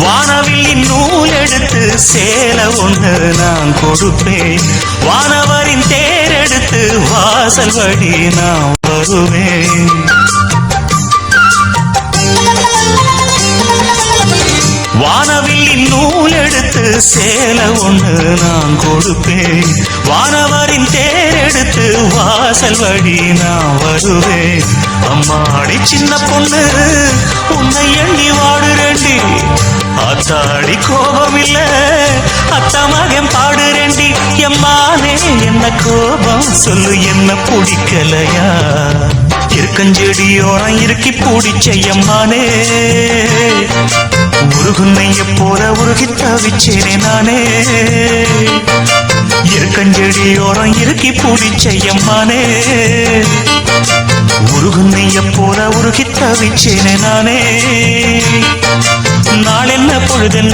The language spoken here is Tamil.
வானவில்லின் நூல் எடுத்து சேலை ஒன்று நான் கொடுப்பேன். வானவரின் தேரெடுத்து வாசல் வழி நான் வருவேன். வானவில்லின் நூல் எடுத்து சேலை ஒன்று நான் கொடுப்பேன். வானவரின் தேரெடுத்து வாசல் வழி நான் வருவேன். அம்மாடி சின்ன பொண்ணு உன்னை எண்ணி வாடுறேண்டி. ஆத்தாடி கோபம் இல்ல அத்தமகன் பாடுறேண்டி. எம்மானே என்ன கோபம் சொல்லு, என்ன பிடிக்கலையா? இருக்கஞ்செடியோரம் இருக்கி பிடிச்ச எம்மானே, உருகுன்னைய போல உருகி தவிச்சேனே நானே. இருக்கஞ்செடியோரம் இருக்கி பிடிச்ச எம்மானே, உருகுன்னைய போல உருகி தவிச்சேனே நானே. நாளென்ன பொழுதென்ன